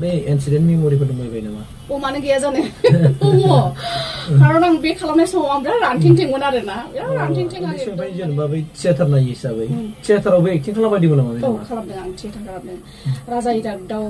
बे incident memory-फोर दंबाय नामा? मानो गैया जानो दङ खारन आं बे खालामनाय समाव आं बिराद रानथिंथिंमोन आरोना बिराद रानथिंथिं आं ओमफ्राय जेनेबा बै थियेटार नायो हिसाबै थियेटारावबो एक्टिं खालामबायदोंमोन नामा? औ खालामदों आं थियेटार खालामदों राजा इरागदाव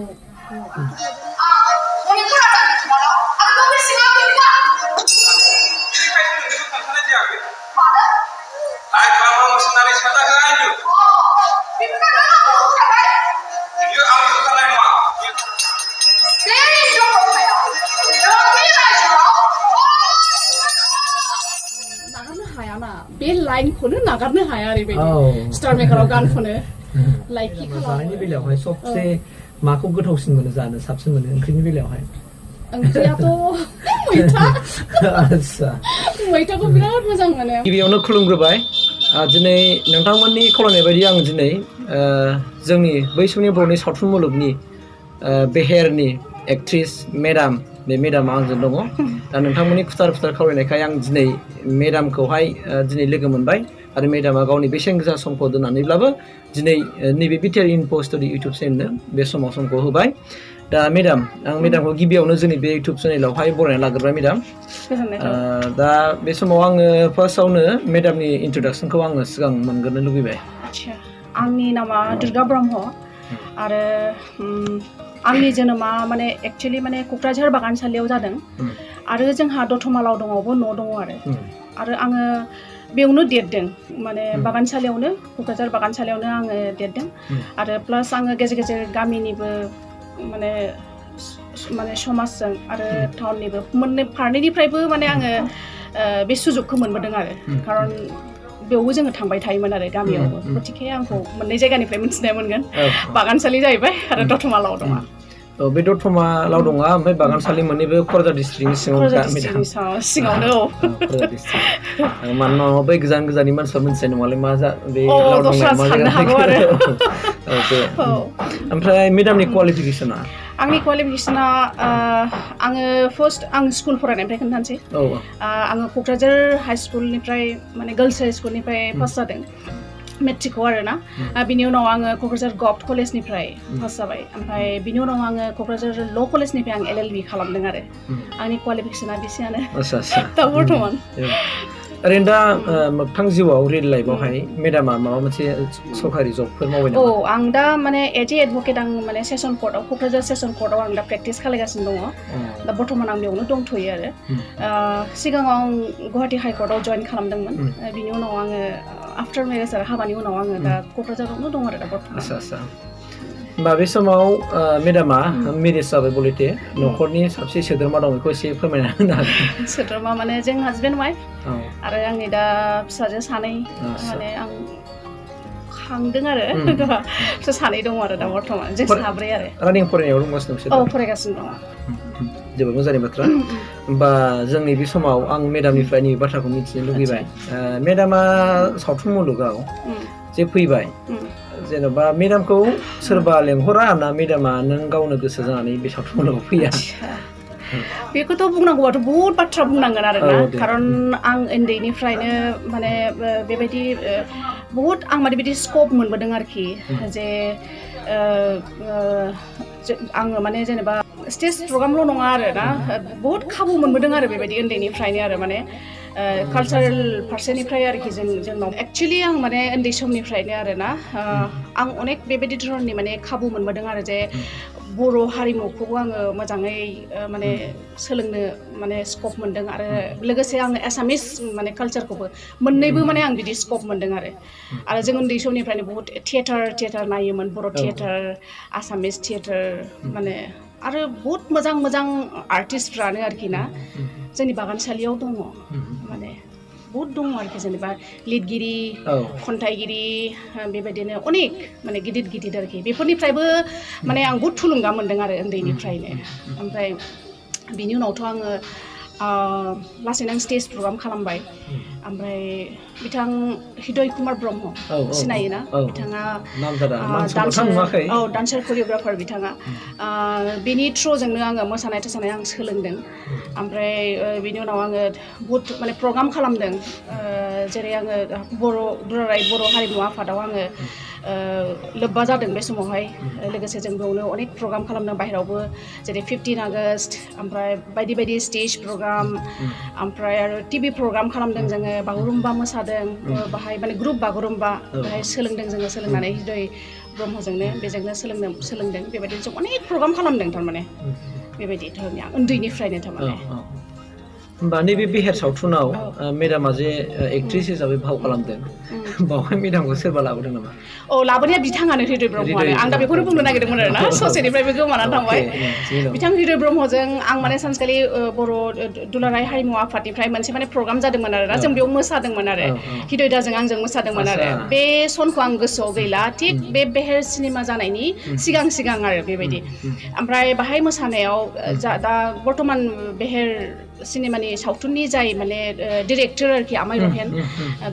बे लाइनखौनो नागारनो हाया ओरैबायदि स्टार मेकाराव गान खनो लाइकि जानायनि बेलायावहाय सबसे माखौ गोथावसिन मोनो जानो साबसिन मोनो ओंख्रिनि बेलायावहाय ओंख्रियाथ' मैथा आच्छा मैथाखौ बिराद मोजां मोनो गिबियावनो खुलुमग्रोबाय दिनै नोंथांमोननि खावलायनाय बायदि आं दिनै जोंनि बै समनि बर'नि सावथुन मुलुगनि बेहेरनि एक्ट्रिस मेडाम बे मेडामा आंजों दङ दा नोंथांमोननि खुथार खावलायनायखाय आं दिनै मेडामखौहाय दिनै लोगो मोनबाय आरो मेडामा गावनि बेसेन गोसा समखौ दोननानैब्लाबो दिनै नैबे बिटिआर इनफो स्टुडिअ इउटुब चेनेलनो बे समाव समखौ होबाय दा मेडाम आं मेडामखौ गिबियावनो जोंनि बे इउटुब चेनेलावहाय बरायना लाग्रोबाय मेडाम दा बे समाव आङो फार्स्टआवनो मेडामनि इन्ट्रडाक्सनखौ आङो सिगां मोनग्रोनो लुबैबाय आच्छा आंनि नामा दुर्गा ब्रह्म आरो आंनि जोनोमा माने एक्चुअली माने क'क्राझार बागानसालियाव जादों आरो जोंहा दतमालाव दङबो न' दङ आरो आङो बेयावनो देरदों माने बागानसालियावनो क'क्राझार बागानसालियावनो आङो देरदों आरो प्लास आङो गेजेर गेजेर गामिनिबो माने समाजजों आरो टाउननिबो मोननै फारनैनिफ्रायबो माने आङो बे सुजुगखौ मोनबोदों आरो खारन बेयावबो जोङो थांबाय थायोमोन आरो गामियावबो गथिखे आंखौ मोननै जायगानिफ्राय मिथिनाय मोनगोन बागानसालि जाहैबाय आरो दतमालाव दङ बे दतमालाव दङ ओमफ्राय बागानसालि मोननैबो क'क्राझार डिस्ट्रिक्टनि सिङावनो क'क्राझार डिस्ट्रिक्ट मानोना बै गोजान गोजाननि मानसिफ्रा मिथिनाय नङालै मा बे ओमफ्राय मेडामनि क्वालिफिकेसना आंनि क्वालिफिकेसना आङो फार्स्ट आं स्कुल फरायनायनिफ्राय खोन्थानोसै आङो क'क्राझार हाइ स्कुलनिफ्राय माने गार्लस हाइ स्कुलनिफ्राय पास जादों मेट्रिकखौ आरोना बिनि उनाव आङो क'क्राझार गभर्नमेन्ट कलेजनिफ्राय पास जाबाय ओमफ्राय बिनि उनाव आङो क'क्राझार ल' कलेजनिफ्राय आं LLB खालामदों आरो आंनि क्वालिफिकेसना बेसेयानो दा बर्थमान ओरैनो दा मोगथां जिउआव रियेल लाइफआवहाय मेडामा माबा मोनसे सरकारि जबफोर मावबाय नामा? आं दा माने एज ए एडभकेट आं माने सेसन कर्टआव क'क्राझार सेसन कर्टआव आं दा प्रेक्टिस खालामगासिनो दङ दा बर्थमान आं बेयावनो दंथ'यो आरो सिगाङाव आं गुवाहाटि हाइकर्टआव जइन खालामदोंमोन बिनि उनाव आङो आफ्टार मेरेज आरो हाबानि उनाव आङो दा क'क्राझारावनो दं आरो दा बर्थमान होमबा बे समाव मेडामा मेरेज जाबाय बलेथे न'खरनि साबसे सोद्रोमा दं बेखौ एसे फोरमायना होनो हागोन सोद्रोमा माने जों हाजबेन्ड वाइफ आरो आंनि दा फिसाजो सानै माने आं खांदों आरो फिसा सानै दङ आरो दा बर्थमान जों साब्रै आरो रानिं फरायनायाव दंगासिनो दं फरायगासिनो दङ जोबोद मोजांनि बाथ्रा होमबा जोंनि बे समाव आं मेडामनिफ्राय नैबे बाथ्राखौ मिथिनो लुगैबाय मेडामा सावथुन मुलुगाव जे फैबाय जेन'बा मेडामखौ सोरबा लेंहरा ना मेडामा नों गावनो गोसो जानानै बे सावथुन मुलुगाव फैया बेखौथ' बुंनांगौबाथ' बहुद बाथ्रा बुंनांगोन आरोना खारन आं उन्दैनिफ्रायनो माने बेबायदि बहुद आं माने बिदि स्कप मोनबोदों आरोखि जे आङो माने जेनेबा स्टेज प्रग्रामल' नङा आरोना बहुद खाबु मोनबोदों आरो बेबायदि उन्दैनिफ्रायनो आरो माने कालचारेल फारसेनिफ्राय आरोखि जोंनाव एक्चुअलि आं माने उन्दै समनिफ्रायनो आरोना आं अनेक बेबायदि धरननि माने खाबु मोनबोदों आरो जे बर' हारिमुखौबो आङो मोजाङै माने सोलोंनो माने स्कप मोनदों आरो लोगोसे आङो एसामिस माने कालचारखौबो मोननैबो माने आं बिदि स्कप मोनदों आरो जों उन्दै समनिफ्रायनो बहुत थियेटार नायोमोन बर' थियेटार आसामिस थियेटार माने आरो बहुत मोजां आर्टिस्टफ्रानो आरोखि ना जोंनि बागानसालियाव दङ माने बहुत दङ आरोखि जेनेबा लिरगिरि खन्थाइगिरि बेबायदिनो अनेक माने गिदिर आरोखि बेफोरनिफ्रायबो माने आं बहुत थुलुंगा मोनदों आरो उन्दैनिफ्रायनो ओमफ्राय बिनि उनावथ' आङो लासैनो आं स्टेज प्रग्राम खालामबाय ओमफ्राय बिथां हृदय कुमार ब्रह्म सिनायोना बिथाङा डान्सार करिय'ग्राफार बिथाङा बेनि थ्रुजोंनो आङो मोसानाय थोसानाय आं सोलोंदों ओमफ्राय बिनि उनाव आङो बहुद माने प्रग्राम खालामदों जेरै आङो बर' हारिमु आफादाव आङो लोब्बा जादों बे समावहाय लोगोसे जों बेयावनो अनेक प्रग्राम खालामदों बाहेरावबो जेरै 15 आगस्ट ओमफ्राय बायदि बायदि स्टेज प्रग्राम ओमफ्राय आरो टिभि प्रग्राम खालामदों जोङो बागुरुम्बा मोसादों बाहाय माने ग्रुप बागुरुम्बा बेहाय सोलोंदों जोङो सोलोंनानै हृदय ब्रह्मजोंनो बेजोंनो सोलोंदों बेबायदिनो जों अनेक प्रग्राम खालामदों थारमाने बेबायदि धरनि आं उन्दैनिफ्रायनो थारमाने होमबा नैबे बेहेर सावथुनाव मेडामा जे एक्ट्रेस हिसाबै फाव खालामदों बावहाय मेडामखौ सोरबा लाबोदों नामा? औ लाबोनाया बिथाङानो हृदय ब्रह्मआनो आं दा बेखौनो बुंनो नागिरदोंमोन आरोना ससेनिफ्रायबो गोमानानै थांबाय बिथां हृदय ब्रह्मजों आं माने सानसेखालि बर' दुलाराय हारिमु आफादनिफ्राय मोनसे माने प्रग्राम जादोंमोन आरोना जों बेयाव मोसादोंमोन आरो हृदय दाजों आंजों मोसादोंमोन आरो बे सनखौ आं गोसोआव गैला थिग बे बेहेर सिनेमा जानायनि सिगां आरो बेबायदि ओमफ्राय बाहाय मोसानायाव दा बर्तमान बेहेर सिनेमानि सावथुननि जाय माने डिरेक्टर आरोखि आमाय रहेन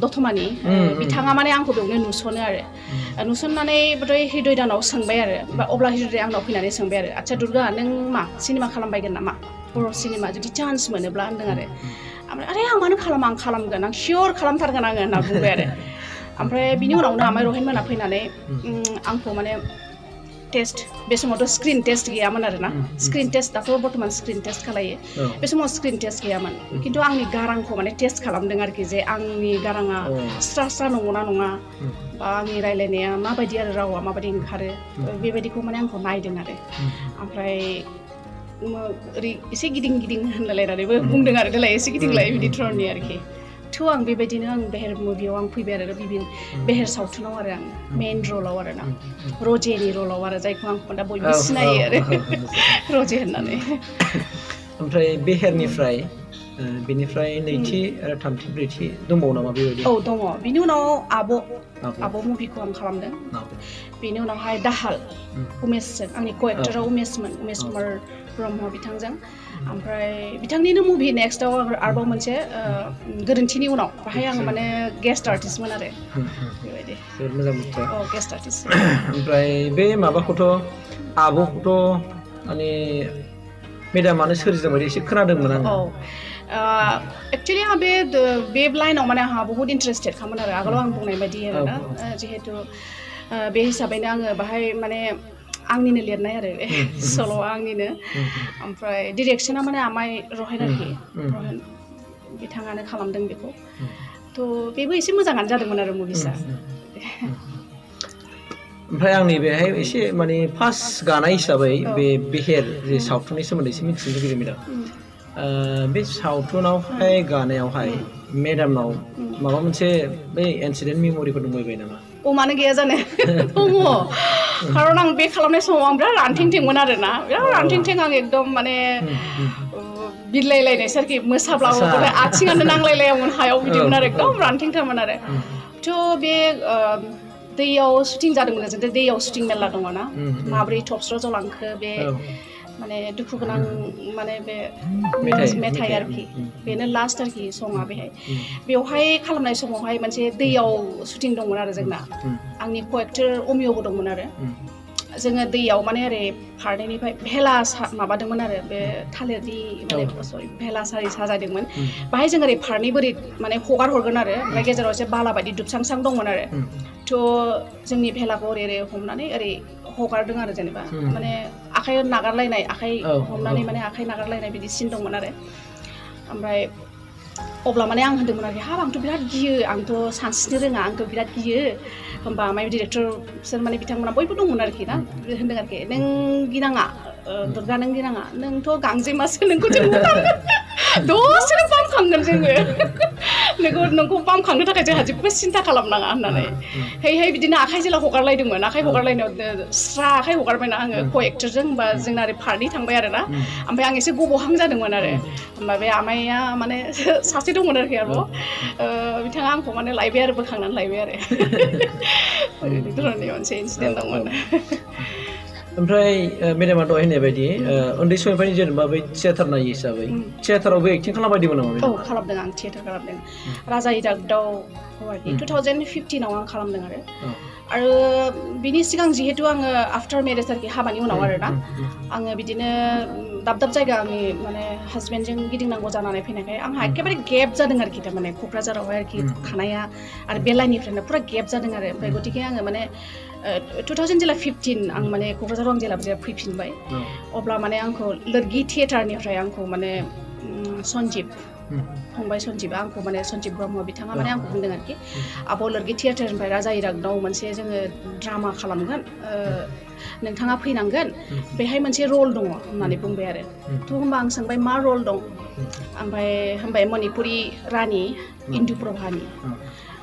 दतमानि बिथाङा माने आंखौ बेयावनो नुसनो आरो नुसननानै ओमफ्राय हृदय दानाव सोंबाय आरो अब्ला हृदय आंनाव फैनानै सोंबाय आरो आच्छा दुर्गा नों मा सिनेमा खालामबायगोन नामा बर' सिनेमा जुदि चान्स मोनोब्ला होनदों आरो ओमफ्राय आरे आं मानो खालामा आं खालामगोन आं सियर खालामथारगोन आङो होनना बुंबाय आरो ओमफ्राय बिनि उनावनो आमाय रहेन मोना फैनानै आंखौ माने टेस्ट बे समावथ' स्क्रिन टेस्ट गैयामोन आरोना स्क्रिन टेस्ट दाथ' बर्तमान स्क्रिन टेस्ट खालायो बे समाव स्क्रिन टेस्ट गैयामोन खिन्थु आंनि गारांखौ माने टेस्ट खालामदों आरोखि जे आंनि गाराङा स्रा नंगौना नङा बा आंनि रायलायनाया माबायदि आरो रावा माबायदि ओंखारो बेबायदिखौ माने आंखौ नायदों आरो ओमफ्राय ओरै एसे गिदिं होनलायनानैबो बुंदों आरो देलाय एसे गिदिंलाय बिदि धरनि आरोखि थ' आं बेबायदिनो आं बेहेर मुभियाव आं फैबाय आरो बेहेर सावथुनाव आरो आं मेइन रलाव आरो ना रजेनि रलाव आरो जायखौ आं दा बयबो सिनायो आरो रजे होननानै ओमफ्राय बेहेरनिफ्राय बेनिफ्राय नैथि आरो थामथि ब्रैथि दंबावो नामा बेबायदि? औ दङ बिनि उनाव आब' मुभिखौ आं खालामदों बेनि उनावहाय दाहाल उमेशजों आंनि क'एक्टरा उमेश कुमार ब्रह्म बिथांजों ओमफ्राय बिथांनिनो मुभि नेक्स्टआव आरोबाव मोनसे गोरोन्थिनि उनाव बाहाय आं माने गेस्ट आर्टिस्टमोन आरो बेबायदि जोबोद मोजां बाथ्रा गेस्ट आर्टिस्ट ओमफ्राय बे माबाखौथ' आब'खौथ' माने मेडामानो सोरजिदों बायदि एसे खोनादोंमोन आङो एक्चुअलि आंहा बे लाइनाव माने आंहा बहुत इन्टारेस्टेड खामोन आरो आगोलाव आं बुंनाय बायदि आरोना जिहेतु बे हिसाबैनो आङो बाहाय माने आंनिनो लिरनाय आरो सल' आंनिनो ओमफ्राय डिरेक्सना माने आमाय रहेन आरोखि रहेन बिथाङानो खालामदों बेखौ थ' बेबो एसे मोजाङानो जादोंमोन आरो मुभिसा ओमफ्राय आंनि बेहाय एसे माने फार्स्ट गानाय हिसाबै बे बेहेर जे सावथुननि सोमोन्दै एसे मिथिनो लुगैदों मेडाम बे सावथुनावहाय गानायावहाय मेडामनाव माबा मोनसे बै इन्सिडेन्ट मेम'रिफोर दंबाय नामा? मानो गैया जानो दङ खारन आं बे खालामनाय समाव आं बिराद रानथेंथेंमोन आरोना बिराद रानथेंथें आं एकदम माने बिरलायलायनाय सारखि मोसाब्लाबो आथिङानो नांलायलायामोन हायाव बिदिमोन आरो एकदम रानथेंथारमोन आरो थ' बे दैयाव शुटिं जादोंमोन जों दैयाव शुटिं मेरला दङ ना माब्रै थबस्र' जलांखो बे माने दुखु गोनां माने बे मेथाइ आरोखि बेनो लास्ट आरोखि सङा बेवहाय खालामनाय समावहाय मोनसे दैयाव शुटिं दंमोन आरो जोंना आंनि क'एक्टर अमिय'बो दंमोन आरो जोङो दैयाव माने ओरै फारनैनिफ्राय भेला माबादोंमोन आरो बे थालिरनि माने भेला साजायदोंमोन बाहाय जों ओरै फारनै बोरै माने हगार हरगोन आरो ओमफ्राय गेजेराव एसे बाला बायदि दुबसांसां दंमोन आरो थ' जोंनि भेलाखौ ओरै हमनानै ओरै हगारदों आरो जेनेबा माने आखाइ नागारलायनाय आखाइ हमनानै माने आखाइ नागारलायनाय बिदि सिन दंमोन आरो ओमफ्राय अब्ला माने आं होनदोंमोन आरोखि हाब आंथ' बिराद गियो आंथ' सानस्रिनो रोङा आंथ' बिराद गियो होमबा माय डिरेक्टर बिसोर माने बिथांमोना बयबो दंमोन आरोखि ना होनदों आरोखि नों गिनाङा दुर्गा नों गिनाङा नोंथ' गांजेमासो नोंखौ जों दसेनो बामखांगोन जोङो नोंखौ बामखांनो थाखाय जोंहा जेबो सिन्था खालामनाङा होननानै hey बिदिनो आखाइ जेला हगारलायदोंमोन आखाइ हगारलायनायाव स्रा आखाइ हगारबायना आङो क'एक्टरजों होमबा जोंना ओरै फारनै थांबाय आरोना ओमफ्राय आं एसे गब'हां जादोंमोन आरो होमबा बे आमाइया माने सासे दंमोन आरोखि आरोबाव बिथाङा आंखौ माने लायबाय आरो बोखांनानै लायबाय आरो धरनि मोनसे इन्सिडेन्ट दंमोन ओमफ्राय मेडामा दहाय होननाय बायदि उन्दै समनिफ्रायनो जेनेबा बै थियेटार नायो हिसाबै थियेटारावबो एक्टिं खालामबायदोंमोन नामा? औ खालामदों आं थियेटार खालामदों राजा इरागदाव 2015 आव आं खालामदों आरो बिनि सिगां जिहेतु आङो आफ्टार मेरेज आरोखि हाबानि उनाव आरोना आङो बिदिनो दाब दाब जायगा आंनि माने हाजबेन्डजों गिदिंनांगौ जानानै फैनायखाय आंहा एखेबारे गेप जादों आरोखि थारमाने क'क्राझारावहाय आरोखि थानाया आरो बेलानिफ्रायनो पुरा गेप जादों आरो ओमफ्राय गतिके आङो माने 2015 आं माने क'क्राझाराव आं जेला फैफिनबाय अब्ला माने आंखौ लोरगि थियेटारनिफ्राय आंखौ माने सन्जिब फंबाय सन्जिबा आंखौ माने सन्जिब ब्रह्म बिथाङा माने आंखौ बुंदों आरोखि आब' लोरगि थियेटारनिफ्राय राजा इरागदाव मोनसे जोङो ड्रामा खालामगोन नोंथाङा फैनांगोन बेहाय मोनसे रल दङ होननानै बुंबाय आरो थ' होमबा आं सोंबाय मा रल दं ओमफ्राय होनबाय मणिपुरि रानि इन्दुप्रभानि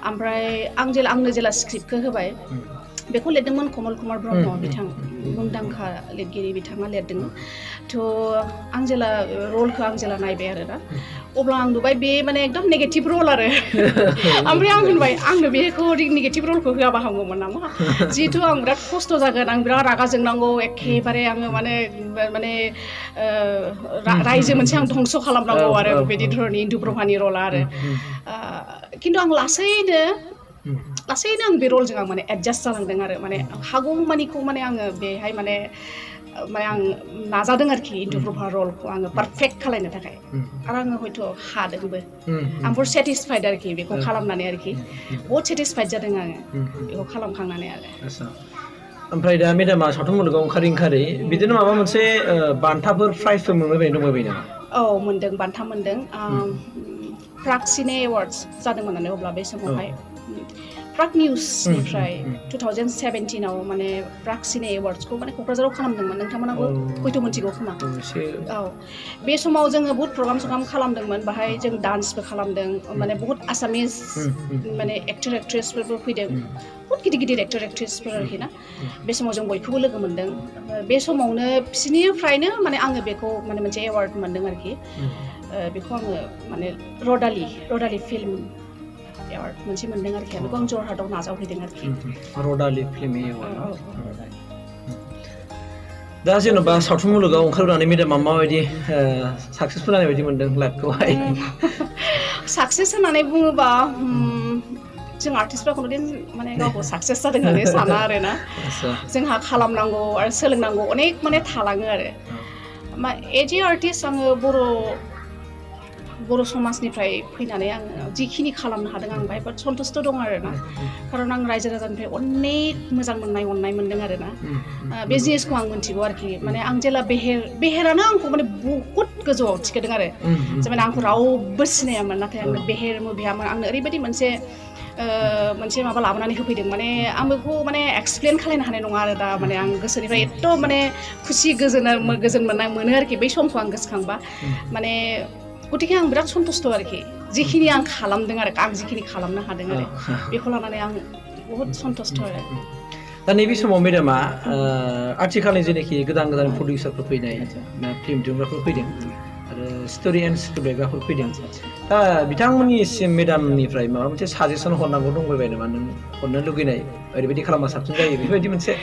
ओमफ्राय आंनो जेला स्क्रिप्टखौ होबाय बेखौ लिरदोंमोन कमल कुमार ब्रह्म बिथां मुंदांखा लिरगिरि बिथाङा लिरदोंमोन थ' आं जेला रलखौ आं जेला नायबाय आरोना अब्ला आं नुबाय बे माने एकदम नेगेटिभ रल आरो ओमफ्राय आं होनबाय आंनो बेखौ नेगेटिभ रलखौ होआबा हामगौमोन नामा जिहेथु आं बिराद खस्थ' जागोन आं बिराद रागा जोंनांगौ एखेबारे आङो माने रायजो मोनसे आं धंस' खालामनांगौ आरो बिदि धरनि इन्दुप्रभानि रला आरो खिन्थु आं लासैनो आं बे रलजों आं माने एडजास्ट जालांदों आरो माने हागौमानिखौ माने आङो बेहाय माने आं नाजादों आरोखि इन्दुप्रभा रलखौ आङो पारफेक्ट खालायनो थाखाय आरो आङो हयथ' हादोंबो आं बहुत सेटिसफाइड आरोखि बेखौ खालामनानै आरोखि बहुत सेटिसफाइड जादों आङो बेखौ खालामखांनानै आरो ओमफ्राय दा मेडामा सावथुन मुलुगाव ओंखारै बिदिनो माबा मोनसे बान्थाफोर प्राइजफोर मोनबाय दंबाय नामा? औ मोनदों बान्था मोनदों प्राक्सिने एवार्ड्स जादोंमोन अब्ला बे समावहाय प्राग निउसनिफ्राय 2017 आव माने प्राक्सिने एवार्ड्सखौ माने क'क्राझाराव खालामदोंमोन नोंथांमोनाबो हयथ' मिथिगौ खोमा औ बे समाव जोङो बहुत प्रग्राम खालामदोंमोन बाहाय जों डान्सबो खालामदों माने बहुत आसामिस माने एक्टर एक्ट्रेसफोरबो फैदों बहुत गिदिर एक्टर एक्ट्रेसफोर आरोखि ना बे समाव जों बयखौबो लोगो मोनदों बे समावनो बिसोरनिफ्रायनो माने आङो बेखौ माने मोनसे एवार्ड मोनदों आरोखि बेखौ आङो माने रडालि फिल्म एवार्ड मोनसे मोनदों आरोखि बेखौ आं जरहाटआव नाजावहैदों आरोखि रडालि फिल्म एवार्ड दा जेन'बा सावथुन मुलुगाव ओंखारनानै मेडामा माबायदि साक्सेसफुल जानाय बायदि मोनदों लाइफखौहाय साक्सेस होननानै बुङोबा जों आर्टिस्टफ्रा खुनुदिन माने गावखौ साक्सेस जादों होननानै साना आरोना जोंहा खालामनांगौ आरो सोलोंनांगौ अनेक माने थालाङो आरो एज ए आर्टिस्ट आङो बर' समाजनिफ्राय फैनानै आङो जिखिनि खालामनो हादों आं बाहाय बहुत सन्तुष्ट दं आरोना खारन आं रायजो राजानिफ्राय अनेक मोजां अननाय मोनदों आरोना बे जिनिसखौ आं मिथिगौ आरोखि माने आं जेला बेहेरानो आंखौ माने बहुत गोजौआव थिखोदों आरो माने आंखौ रावबो सिनायामोन नाथाय आंनो बेहेर मुभिया आंनो ओरैबायदि मोनसे माबा लाबोनानै होफैदों माने आं बेखौ माने एक्सप्लेन खालायनो हानाय नङा आरो दा माने आं गोसोनिफ्राय एथ' माने खुसि गोजोन मोनो आरोखि बै समखौ आं गोसोखांबा माने गतिके आं बिराद सन्तुष्ट आरोखि जिखिनि आं खालामदों आरो आं जिखिनि खालामनो हादों आरो बेखौ लानानै आं बहुत सन्तुष्ट आरो दा नैबे समाव मेडामा आथिखालनि जेनाखि गोदान प्रडिउसारफोर फैनाय फिल्म दिहुनग्राफोर फैदों आरो स्ट'रि एन्ड स्क्रिप्ट लिरग्राफोर फैदों दा बिथांमोननिसिम मेडामनिफ्राय माबा मोनसे साजेसन हरनांगौ दंबाय नामा नों हरनो लुगैनाय ओरैबायदि खालामबा साबसिन जायो बेफोरबायदि मोनसे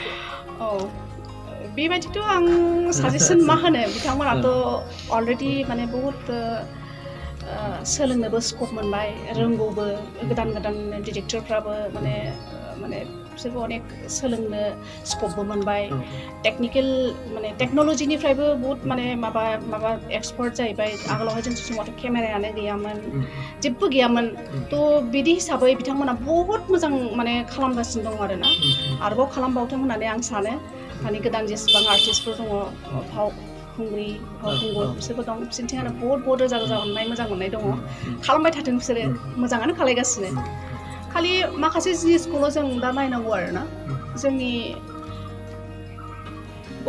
बेबायदिथ' आं साजेसन मा होनो बिथांमोनाथ' अलरेडि माने बहुत सोलोंनोबो स्कप मोनबाय रोंगौबो गोदान डिरेक्टरफ्राबो माने बिसोरबो अनेक सोलोंनो स्कपबो मोनबाय टेक्निकेल माने टेक्न'लजिनिफ्रायबो बहुत माने माबा एक्सपार्ट जाहैबाय आगोलावहाय जों समावथ' केमेरायानो गैयामोन जेबो गैयामोन थ' बिदि हिसाबै बिथांमोना बहुत मोजां माने खालामगासिनो दं आरोना आरोबाव खालामबावथों होननानै आं सानो दानि गोदान जेसेबां आर्टिस्टफोर दङ फावखुंगुर बिसोरबो दं बिसोरनिथिं आरो बहुत रोजा अननाय मोजां मोननाय दङ खालामबाय थाथों बिसोरो मोजाङानो खालायगासिनो खालि माखासे जिनिसखौल' जों दा नायनांगौ आरोना जोंनि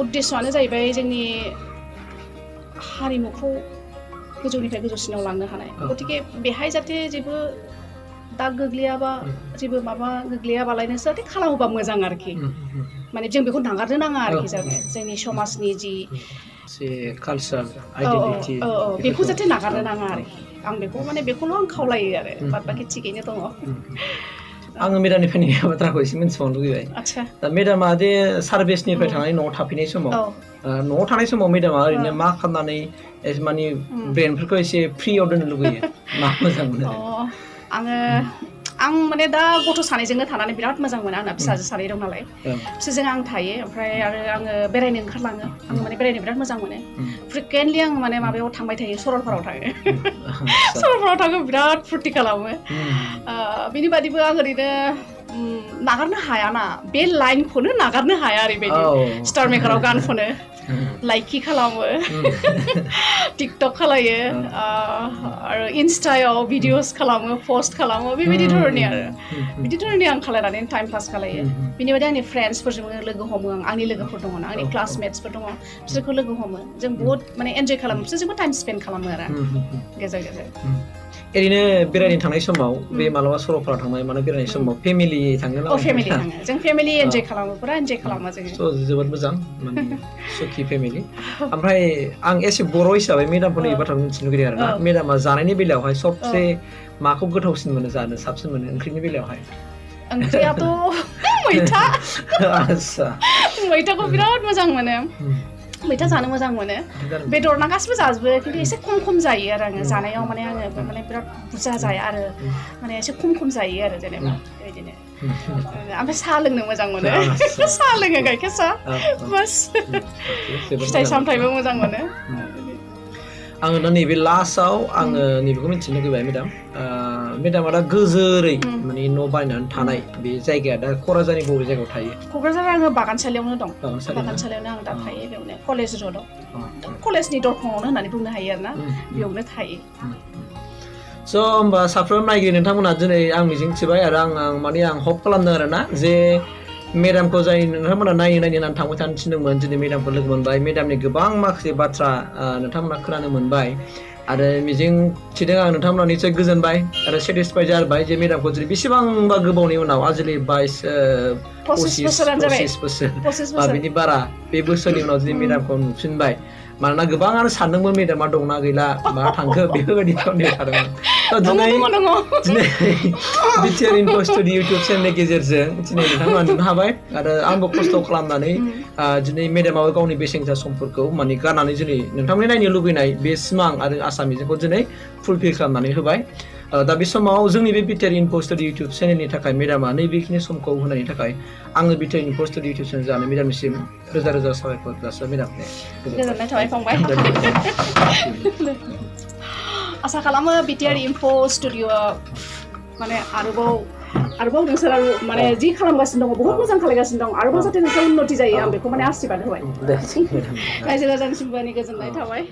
उद्देश्यआनो जाहैबाय जोंनि हारिमुखौ गोजौनिफ्राय गोजौसिनाव लांनो हानाय गतिके बेहाय जाहाथे जेबो दाग गोग्लैयाबा जेबो माबा गोग्लैयाबालायनो जाहाथे खालामोबा मोजां आरोखि माने जों बेखौ नागारनो नाङा आरोखि जोंनि समाजनि जि कालचार आइडेन्टिटि बेखौ जाहाथे नागारनो नाङा आरोखि आं बेखौल' आं खावलायो आरो बाद बाखि थिगैनो दङ आङो मेडामनि फैनाय बाथ्राखौ एसे मिन्थिबावनो लुगैबाय आच्छा दा मेडामा जे सार्भिसनिफ्राय थांनानै न'आव थाफैनाय समाव न'आव थानाय समाव मेडामा ओरैनो मा खालामनानै माने ब्रेनफोरखौ एसे फ्रियाव दोननो लुगैयो मा मोजां मोनो आङो आं माने दा गथ' सानैजोंनो थानानै बिराद मोजां मोनो आंना फिसाजो सानै दं नालाय बिसोरजों आं थायो ओमफ्राय आरो आङो बेरायनो ओंखारलाङो आं माने बेरायनो बिराद मोजां मोनो फ्रिकुवेन्टलि आं माने माबायाव थांबाय थायो सरलपारायाव थाङो सरलपारायाव थाङो बिराद फुरथि खालामो बिनि बादिबो आं ओरैनो नागारनो हायाना बे लाइनखौनो नागारनो हाया ओरैबायदि स्टार मेकाराव गान खनो लाइकि खालामो टिकटक खालायो आरो इन्स्टायाव भिडिअस खालामो पस्ट खालामो बेबायदि धरननि आरो बिदि धरननि आं खालायनानै टाइम पास खालायो बिनि बादै आंनि फ्रेन्ड्सफोरजों लोगो हमो आंनि लोगोफोर दङ ना आंनि क्लासमेट्सफोर दङ बिसोरखौ लोगो हमो जों बहुत माने एन्जय खालामो बिसोरजोंबो टाइम स्पेन्ड खालामो आरो गेजेर गेजेर ओरैनो बेरायनो थांनाय समाव बे मालाबा सरलपारा थांनाय माने बेरायनाय समाव फेमिलि थाङो ना फेमिलि थाङो जों फेमिलि एन्जय खालामो पुरा एन्जय खालामो जोङो जोबोद मोजां माने सुखि फेमिलि ओमफ्राय आं एसे बर' हिसाबै मेडामफोरनि बाथ्राखौ मिथिनो लुगैदों आरोना मेडामा जानायनि बेलायावहाय सबसे माखौ गोथावसिन मोनो जानो साबसिन मोनो ओंख्रिनि बेलायावहाय ओंख्रियाथ' मैथा मैथाखौ बिराद मोजां मोनो मैथा जानो मोजां मोनो बेदर ना गासिबो जाजोबो खिन्थु एसे खम जायो आरो आङो जानायाव माने आङो माने बिराद बुरजा जाया आरो माने एसे खम जायो आरो जेनेबा बेबायदिनो ओमफ्राय साहा लोंनो मोजां मोनो साहा लोङो गाइखेर साहा बास फिथाइ सामथाइबो मोजां मोनो आङो दा नैबे लास्टआव आङो नैबेखौ मिथिनो लुगैबाय मेडामा दा गोजोरै माने न' बायनानै थानाय बे जायगाया दा क'क्राझारनि बबे जायगायाव थायो क'क्राझार आङो बागानसालियावनो दं बागानसालियावनो आं दा थायो बेयावनो कलेज र'डआव कलेजनि दरखङावनो होननानै बुंनो हायो आरोना बेयावनो थायो स' होमबा साफ्रोम नायगिरि नोंथांमोनहा दिनै आं मिजिंथिबाय आरो आं हप खालामदों आरोना जे मेडामखौ जाय नोंथांमोना नायनो होननानै थांबाय थानो थिनदोंमोन दिनै मेडामखौ लोगो मोनबाय मेडामनि गोबां माखासे बाथ्रा नोंथांमोना खोनानो मोनबाय आरो मिजिं थिदों आं नोंथांमोना निसय गोजोनबाय आरो सेटिसफाइड जाबाय जे मेडामखौ जुदि बेसेबांबा गोबावनि उनाव आजिलि 25 बोसोर बिनि बारा बे बोसोरनि उनाव जुदि मेडामखौ नुफिनबाय मानोना गोबाङानो सानदोंमोन मेडामा दंना गैला मा थांखो बेफोरबायदि थादोंमोन दिनै बिटिआर इनफो स्टुडिअ इउटुब चेनेलनि गेजेरजों दिनै नोंथांमोना नुनो हाबाय आरो आंबो खस्थ' खालामनानै दिनै मेडामाबो गावनि बेसेन गोसा समफोरखौ माने गारनानै दिनै नोंथांमोननि नायनो लुबैनाय बे सिमां आरो आसा मिजिंखौ दिनै फुलफिल खालामनानै होबाय दा बे समाव जोंनि बे बिटिआर इनफो स्टुडिअ इउटुब चेनेलनि थाखाय मेडामा नैबेखिनि समखौ होनायनि थाखाय आङो BTR info studio YouTube channel जानो मेडामनिसिम रोजा रोजा साबायखर जासिबाय मेडामनो गोजोननाय थाबाय फंबाय आसा खालामो बिटिआर इनफो स्टुडिअ माने आरोबाव नोंसोर माने जि खालामगासिनो दङ बहुत मोजां खालामगासिनो दं आरोबाव जाहाथे नोंसोर उन्नति जायो आं बेखौ माने आशीर्बाद होबाय रायजो राजानिसिमबो गोजोननाय थाबाय